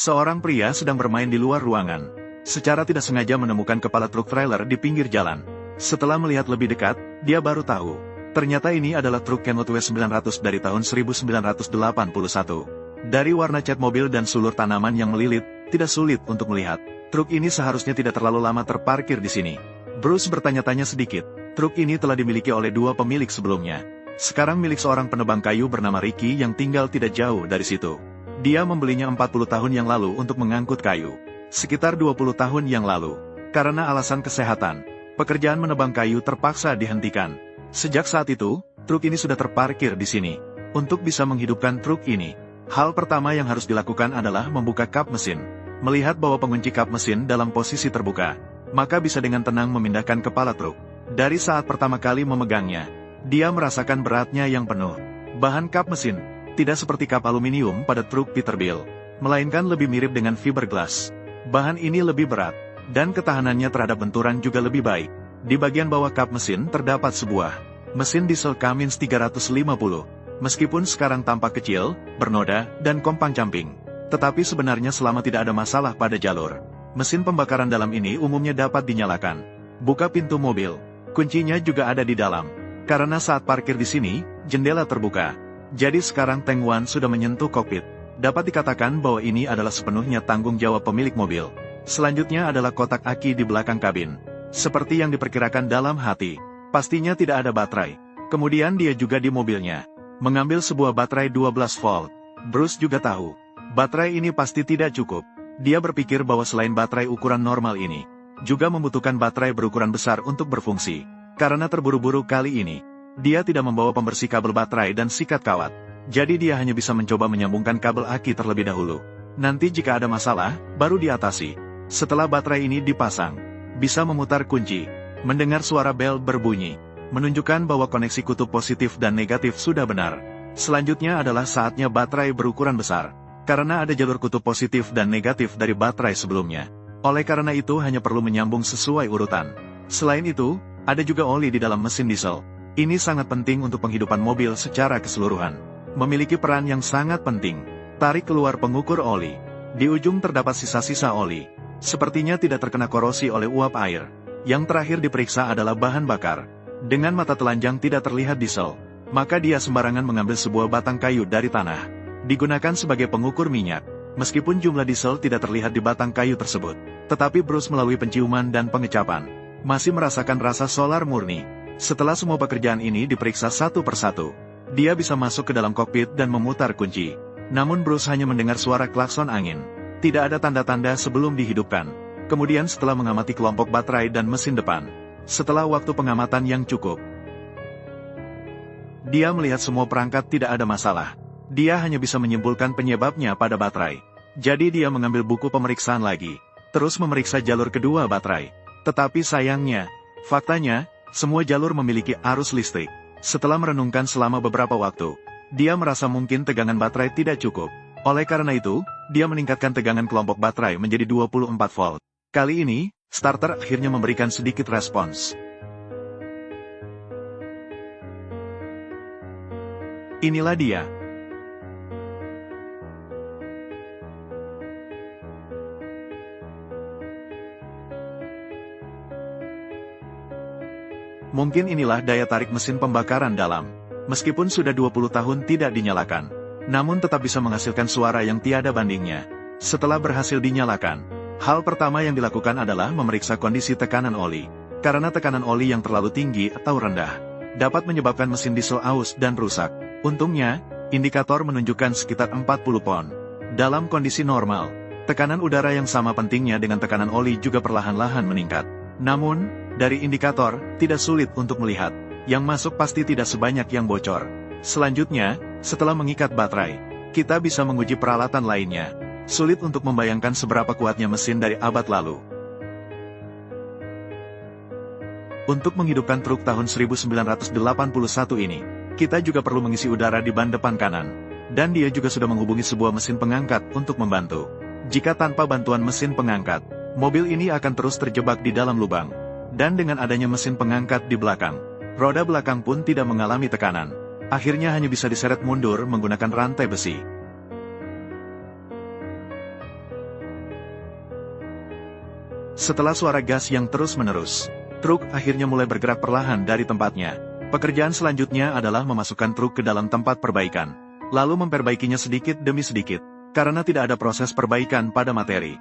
Seorang pria sedang bermain di luar ruangan. Secara tidak sengaja menemukan kepala truk trailer di pinggir jalan. Setelah melihat lebih dekat, dia baru tahu. Ternyata ini adalah truk Kenworth W900 dari tahun 1981. Dari warna cat mobil dan sulur tanaman yang melilit, tidak sulit untuk melihat. Truk ini seharusnya tidak terlalu lama terparkir di sini. Bruce bertanya-tanya sedikit. Truk ini telah dimiliki oleh dua pemilik sebelumnya. Sekarang milik seorang penebang kayu bernama Ricky yang tinggal tidak jauh dari situ. Dia membelinya 40 tahun yang lalu untuk mengangkut kayu. Sekitar 20 tahun yang lalu. Karena alasan kesehatan, pekerjaan menebang kayu terpaksa dihentikan. Sejak saat itu, truk ini sudah terparkir di sini. Untuk bisa menghidupkan truk ini, hal pertama yang harus dilakukan adalah membuka kap mesin. Melihat bahwa pengunci kap mesin dalam posisi terbuka, maka bisa dengan tenang memindahkan kepala truk. Dari saat pertama kali memegangnya, dia merasakan beratnya yang penuh. Bahan kap mesin tidak seperti kap aluminium pada truk Peterbilt, melainkan lebih mirip dengan fiberglass. Bahan ini lebih berat, dan ketahanannya terhadap benturan juga lebih baik. Di bagian bawah kap mesin terdapat sebuah mesin diesel Cummins 350. Meskipun sekarang tampak kecil, bernoda, dan kompang camping, tetapi sebenarnya selama tidak ada masalah pada jalur, mesin pembakaran dalam ini umumnya dapat dinyalakan. Buka pintu mobil, kuncinya juga ada di dalam. Karena saat parkir di sini, jendela terbuka. Jadi sekarang Tank One sudah menyentuh kokpit. Dapat dikatakan bahwa ini adalah sepenuhnya tanggung jawab pemilik mobil. Selanjutnya adalah kotak aki di belakang kabin. Seperti yang diperkirakan dalam hati, pastinya tidak ada baterai. Kemudian dia juga di mobilnya mengambil sebuah baterai 12 volt. Bruce juga tahu, baterai ini pasti tidak cukup. Dia berpikir bahwa selain baterai ukuran normal ini, juga membutuhkan baterai berukuran besar untuk berfungsi. Karena terburu-buru kali ini, dia tidak membawa pembersih kabel baterai dan sikat kawat. Jadi dia hanya bisa mencoba menyambungkan kabel aki terlebih dahulu. Nanti jika ada masalah, baru diatasi. Setelah baterai ini dipasang, bisa memutar kunci, mendengar suara bel berbunyi, menunjukkan bahwa koneksi kutub positif dan negatif sudah benar. Selanjutnya adalah saatnya baterai berukuran besar, karena ada jalur kutub positif dan negatif dari baterai sebelumnya. Oleh karena itu hanya perlu menyambung sesuai urutan. Selain itu, ada juga oli di dalam mesin diesel. Ini sangat penting untuk penghidupan mobil secara keseluruhan. Memiliki peran yang sangat penting. Tarik keluar pengukur oli. Di ujung terdapat sisa-sisa oli. Sepertinya tidak terkena korosi oleh uap air. Yang terakhir diperiksa adalah bahan bakar. Dengan mata telanjang tidak terlihat diesel, maka dia sembarangan mengambil sebuah batang kayu dari tanah. Digunakan sebagai pengukur minyak. Meskipun jumlah diesel tidak terlihat di batang kayu tersebut, tetapi Bruce melalui penciuman dan pengecapan masih merasakan rasa solar murni. Setelah semua pekerjaan ini diperiksa satu persatu, dia bisa masuk ke dalam kokpit dan memutar kunci. Namun Bruce hanya mendengar suara klakson angin. Tidak ada tanda-tanda sebelum dihidupkan. Kemudian setelah mengamati kelompok baterai dan mesin depan, setelah waktu pengamatan yang cukup, dia melihat semua perangkat tidak ada masalah. Dia hanya bisa menyimpulkan penyebabnya pada baterai. Jadi dia mengambil buku pemeriksaan lagi, terus memeriksa jalur kedua baterai. Tetapi sayangnya, faktanya, semua jalur memiliki arus listrik. Setelah merenungkan selama beberapa waktu, dia merasa mungkin tegangan baterai tidak cukup. Oleh karena itu, dia meningkatkan tegangan kelompok baterai menjadi 24 volt. Kali ini, starter akhirnya memberikan sedikit respons. Inilah dia. Mungkin inilah daya tarik mesin pembakaran dalam. Meskipun sudah 20 tahun tidak dinyalakan, namun tetap bisa menghasilkan suara yang tiada bandingnya. Setelah berhasil dinyalakan, hal pertama yang dilakukan adalah memeriksa kondisi tekanan oli. Karena tekanan oli yang terlalu tinggi atau rendah, dapat menyebabkan mesin diesel aus dan rusak. Untungnya, indikator menunjukkan sekitar 40 pon. Dalam kondisi normal, tekanan udara yang sama pentingnya dengan tekanan oli juga perlahan-lahan meningkat. Namun, dari indikator, tidak sulit untuk melihat. Yang masuk pasti tidak sebanyak yang bocor. Selanjutnya, setelah mengikat baterai, kita bisa menguji peralatan lainnya. Sulit untuk membayangkan seberapa kuatnya mesin dari abad lalu. Untuk menghidupkan truk tahun 1981 ini, kita juga perlu mengisi udara di ban depan kanan. Dan dia juga sudah menghubungi sebuah mesin pengangkat untuk membantu. Jika tanpa bantuan mesin pengangkat, mobil ini akan terus terjebak di dalam lubang. Dan dengan adanya mesin pengangkat di belakang, roda belakang pun tidak mengalami tekanan. Akhirnya hanya bisa diseret mundur menggunakan rantai besi. Setelah suara gas yang terus-menerus, truk akhirnya mulai bergerak perlahan dari tempatnya. Pekerjaan selanjutnya adalah memasukkan truk ke dalam tempat perbaikan, lalu memperbaikinya sedikit demi sedikit, karena tidak ada proses perbaikan pada materi.